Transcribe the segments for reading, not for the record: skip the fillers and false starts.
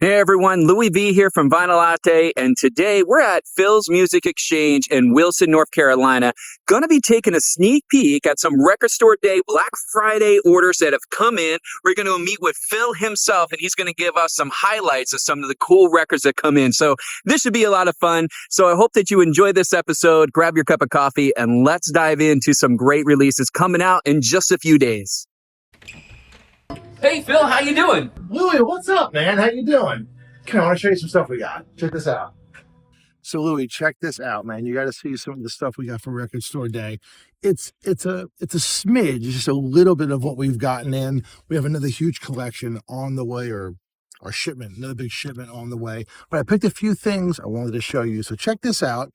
Hey everyone, Louis V here from Vinyl Latte, and today we're at Phil's Music Exchange in Wilson, North Carolina. Gonna be taking a sneak peek at some Record Store Day Black Friday orders that have come in. We're gonna meet with Phil himself, and he's gonna give us some highlights of some of the cool records that come in. So this should be a lot of fun. So I hope that you enjoy this episode. Grab your cup of coffee, and let's dive into some great releases coming out in just a few days. Hey Phil, how you doing? Louis, what's up, man? How you doing? Come on, I want to show you some stuff we got. Check this out. So, Louis, check this out, man. You got to see some of the stuff we got for Record Store Day. It's a smidge, just a little bit of what we've gotten in. We have another huge collection on the way, or our shipment, another big shipment on the way. But I picked a few things I wanted to show you. So check this out.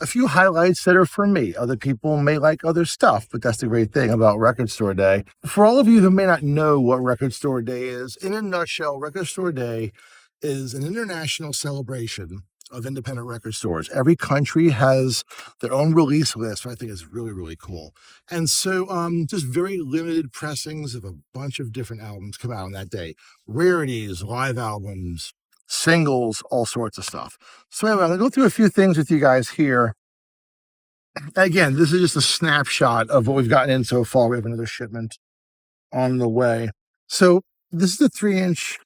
A few highlights that are for me. Other people may like other stuff, but that's the great thing about Record Store Day. For all of you who may not know what Record Store Day is, in a nutshell, Record Store Day is an international celebration of independent record stores. Every country has their own release list, which I think is really, really cool. And so just very limited pressings of a bunch of different albums come out on that day. Rarities, live albums, singles, all sorts of stuff. So anyway, I'm going to go through a few things with you guys here. Again, this is just a snapshot of what we've gotten in so far. We have another shipment on the way. So this is the 3-inch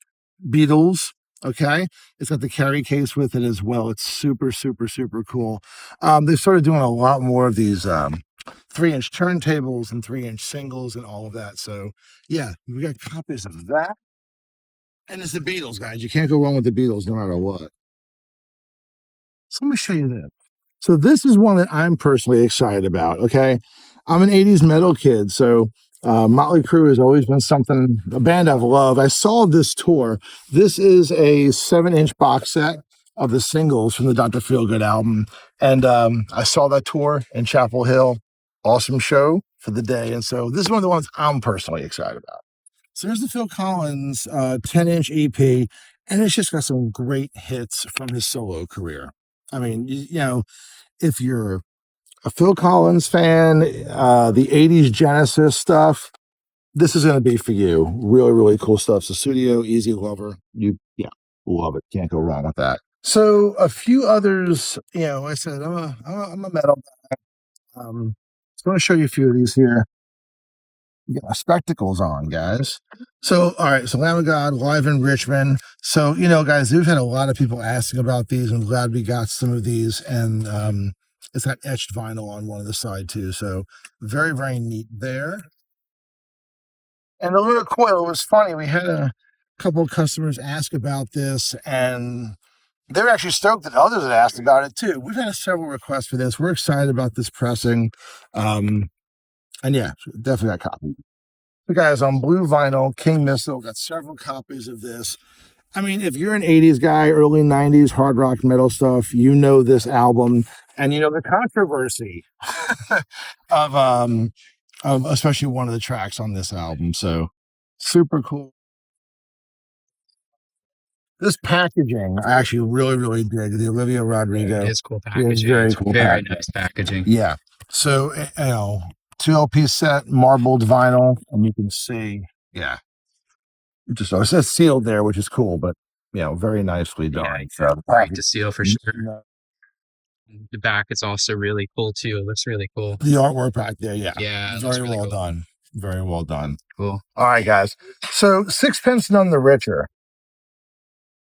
Beatles. Okay, it's got the carry case with it as well. It's super, super, super cool. They started doing a lot more of these 3-inch turntables and 3-inch singles and all of that. So yeah, we got copies of that. And it's the Beatles, guys. You can't go wrong with the Beatles no matter what. So let me show you this. So this is one that I'm personally excited about, okay? I'm an 80s metal kid, so Montley Crue has always been something, a band I've loved. I saw this tour. This is a 7-inch box set of the singles from the Dr. Feelgood album. And I saw that tour in Chapel Hill. Awesome show for the day. And so this is one of the ones I'm personally excited about. So here's the Phil Collins 10-inch EP, and it's just got some great hits from his solo career. I mean, you know, if you're a Phil Collins fan, the 80s Genesis stuff, this is going to be for you. Really, really cool stuff. So Studio, Easy Lover, you love it. Can't go wrong with that. So a few others, you know, I said, I'm a metal guy. So I'm going to show you a few of these here. Get my spectacles on, guys. So, all right. So Lamb of God, live in Richmond. So, you know, guys, we've had a lot of people asking about these. I'm glad we got some of these. And it's got etched vinyl on one of the side too. So very, very neat there. And the Lacuna Coil was funny. We had a couple of customers ask about this, and they're actually stoked that others had asked about it too. We've had several requests for this. We're excited about this pressing. And yeah, definitely got copies. So guys, on blue vinyl, King Missle, got several copies of this. I mean, if you're an 80s guy, early 90s hard rock metal stuff, you know this album, and you know the controversy of especially one of the tracks on this album. So super cool. This packaging, I actually really, really dig. The Olivia Rogriquez. It is cool packaging. It's very cool. Very nice packaging. Yeah. So, you know, 2 LP set, marbled vinyl, and you can see, yeah. Just so it says sealed there, which is cool, but you know, very nicely done. Yeah, great to seal for sure. The back is also really cool too. It looks really cool. The artwork back there, yeah. Yeah. Very really well cool. done. Very well done. Cool. All right, guys. So Sixpence None the Richer.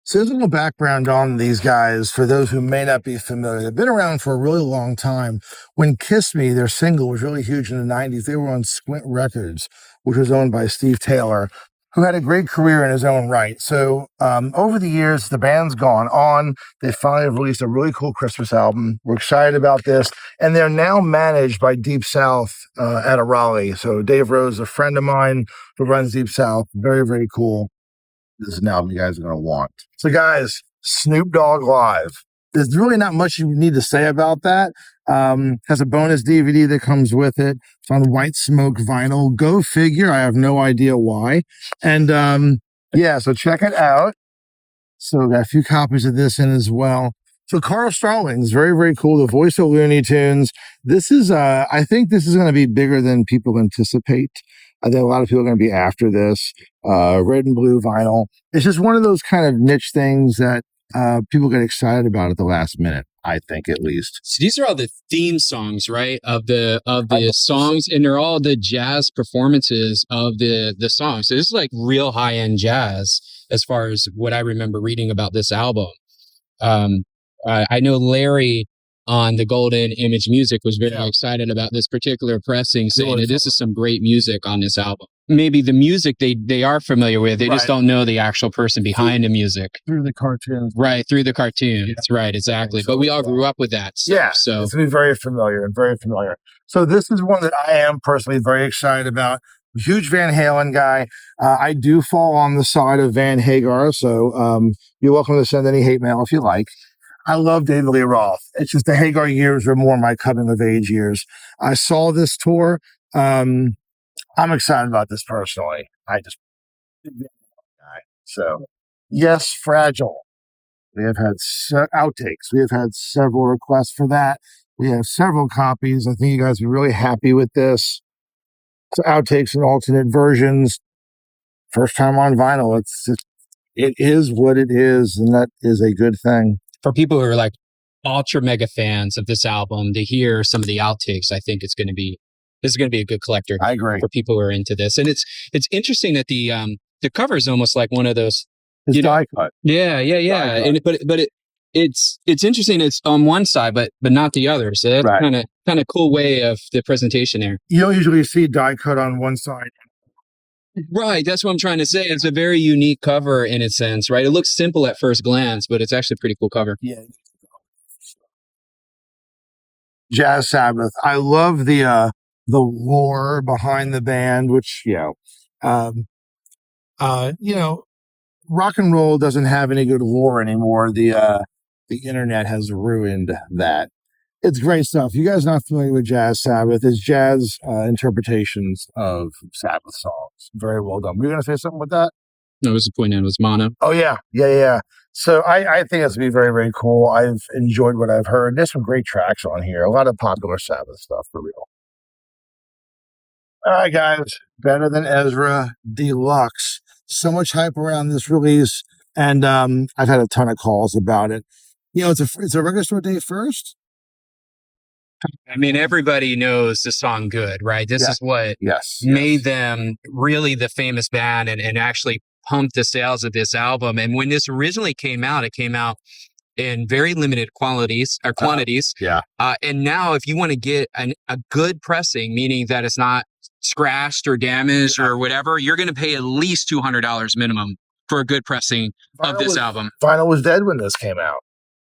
So there's a little background on these guys for those who may not be familiar. They've been around for a really long time. When Kiss Me, their single, was really huge in the 90s, they were on Squint Records, which was owned by Steve Taylor, who had a great career in his own right. So over the years, the band's gone on. They finally have released a really cool Christmas album. We're excited about this. And they're now managed by Deep South out of Raleigh. So Dave Rose, a friend of mine who runs Deep South. Very, very cool. This is an album you guys are going to want. So guys, Snoop Dogg Live. There's really not much you need to say about that. Has a bonus DVD that comes with it. It's on white smoke vinyl. Go figure. I have no idea why. And yeah, so check it out. So got a few copies of this in as well. So Carl Starling's very, very cool. The voice of Looney Tunes. This is, I think this is going to be bigger than people anticipate. I think a lot of people are going to be after this. red and blue vinyl. It's just one of those kind of niche things that people get excited about at the last minute, I think, at least. So these are all the theme songs, right? Of the songs, and they're all the jazz performances of the songs. So this is like real high end jazz as far as what I remember reading about this album. I know Larry on the Golden Image Music was very excited about this particular pressing, saying that this is some great music on this album. Maybe the music they are familiar with, they just don't know the actual person behind the music. Through the cartoons. Right, through the cartoons. Yeah. Right, exactly. But we all grew up with that stuff. Yeah, so it's very familiar and very familiar. So this is one that I am personally very excited about. Huge Van Halen guy. I do fall on the side of Van Hagar, so you're welcome to send any hate mail if you like. I love David Lee Roth. It's just the Hagar years were more my coming of age years. I saw this tour. I'm excited about this personally. So, yes, Fragile. We have had outtakes. We have had several requests for that. We have several copies. I think you guys are really happy with this. So outtakes and alternate versions. First time on vinyl. It is what it is, and that is a good thing. For people who are like ultra mega fans of this album, to hear some of the outtakes, I think this is going to be a good collector. I agree. For people who are into this, and it's interesting that the cover is almost like one of those. It's die cut. Yeah. And it's interesting. It's on one side, but not the other. So that's kind of cool way of the presentation there. You don't usually see die cut on one side. Right, that's what I'm trying to say. It's a very unique cover in a sense, right? It looks simple at first glance, but it's actually a pretty cool cover. Yeah. Jazz Sabbath. I love the lore behind the band, which rock and roll doesn't have any good lore anymore. The internet has ruined that. It's great stuff. You guys not familiar with Jazz Sabbath? It's jazz interpretations of Sabbath songs. Very well done. Were you going to say something with that? No, it was the point. It was mono. Oh, yeah. So I think it's going to be very, very cool. I've enjoyed what I've heard. There's some great tracks on here. A lot of popular Sabbath stuff, for real. All right, guys. Better Than Ezra Deluxe. So much hype around this release, and I've had a ton of calls about it. It's a record store day first. I mean, everybody knows the song Good, right? This is what made them really the famous band and actually pumped the sales of this album. And when this originally came out, it came out in very limited quantities. And now if you want to get a good pressing, meaning that it's not scratched or damaged or whatever, you're going to pay at least $200 minimum for a good pressing of this album. Vinyl was dead when this came out.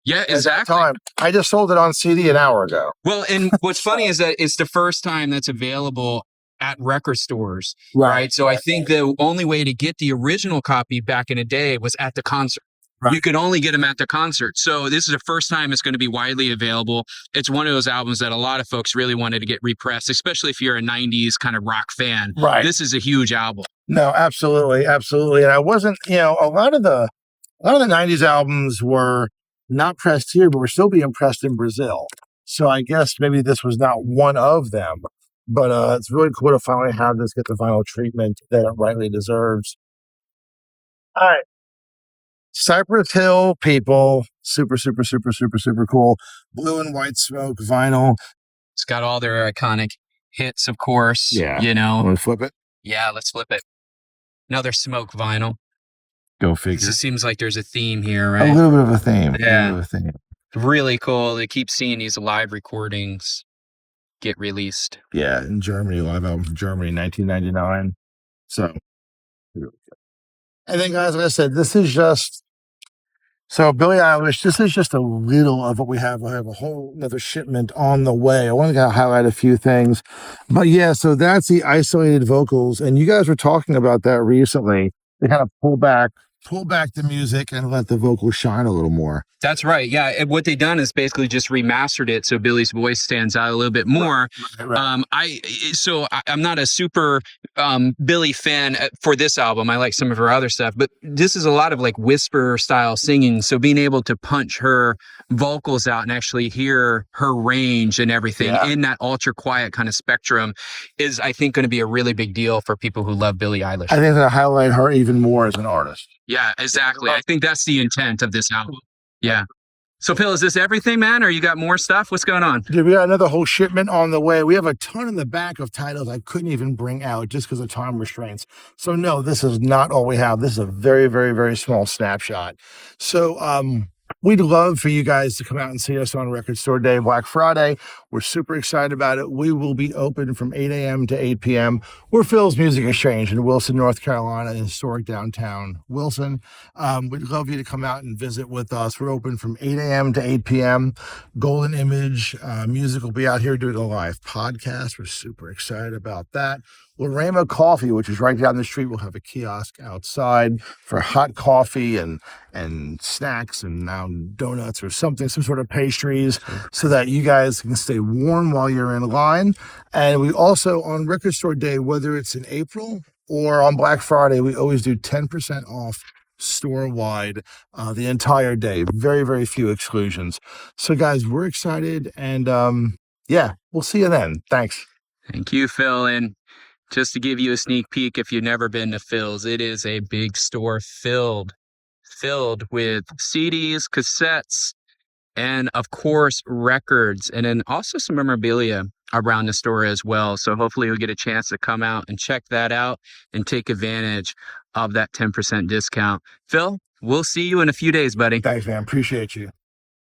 Yeah, exactly. I just sold it on CD an hour ago. Well, and what's funny is that it's the first time that's available at record stores, right? So I think the only way to get the original copy back in the day was at the concert. Right. You could only get them at the concert. So this is the first time it's going to be widely available. It's one of those albums that a lot of folks really wanted to get repressed, especially if you're a 90s kind of rock fan. Right. This is a huge album. No, absolutely. And I wasn't, a lot of the 90s albums were not pressed here, but we're still being pressed in Brazil. So I guess maybe this was not one of them, but it's really cool to finally have this get the vinyl treatment that it rightly deserves. All right. Cypress Hill, people, super, super, super, super, super cool. Blue and white smoke vinyl. It's got all their iconic hits, of course. Yeah. Want to flip it? Yeah, let's flip it. Another smoke vinyl. Go figure. It seems like there's a theme here, right? A little bit of a theme. Yeah. Really cool. They keep seeing these live recordings get released. Yeah, in Germany, live album from Germany, 1999. So, and then, guys, like I said, this is just Bille Eilish. This is just a little of what we have. I have a whole another shipment on the way. I want to highlight a few things, but so that's the isolated vocals, and you guys were talking about that recently. They kind of pull back pull back the music and let the vocals shine a little more. That's right. Yeah. And what they've done is basically just remastered it so Bille's voice stands out a little bit more. Right. I'm not a super Bille fan for this album. I like some of her other stuff, but this is a lot of like whisper style singing. So being able to punch her vocals out and actually hear her range and everything in that ultra quiet kind of spectrum is, I think, going to be a really big deal for people who love Bille Eilish. I think that'll highlight her even more as an artist. Yeah, exactly. I think that's the intent of this album. Yeah. So, Phil, is this everything, man? Or you got more stuff? What's going on? Dude, we got another whole shipment on the way. We have a ton in the back of titles I couldn't even bring out just because of time restraints. So, no, this is not all we have. This is a very, very, very small snapshot. So, we'd love for you guys to come out and see us on Record Store Day, Black Friday. We're super excited about it. We will be open from 8 a.m. to 8 p.m. We're Phil's Music Exchange in Wilson, North Carolina, in historic downtown Wilson. We'd love you to come out and visit with us. We're open from 8 a.m. to 8 p.m. Golden Image Music will be out here doing a live podcast. We're super excited about that. Lorema Coffee, which is right down the street, will have a kiosk outside for hot coffee and snacks and now donuts or something, some sort of pastries, so that you guys can stay warm while you're in line. And we also, on Record Store Day, whether it's in April or on Black Friday, we always do 10% off store-wide the entire day. Very, very few exclusions. So, guys, we're excited. And, we'll see you then. Thanks. Thank you, Phil. And just to give you a sneak peek, if you've never been to Phil's, it is a big store filled with CDs, cassettes, and of course, records, and then also some memorabilia around the store as well. So hopefully you'll get a chance to come out and check that out and take advantage of that 10% discount. Phil, we'll see you in a few days, buddy. Thanks, man. Appreciate you.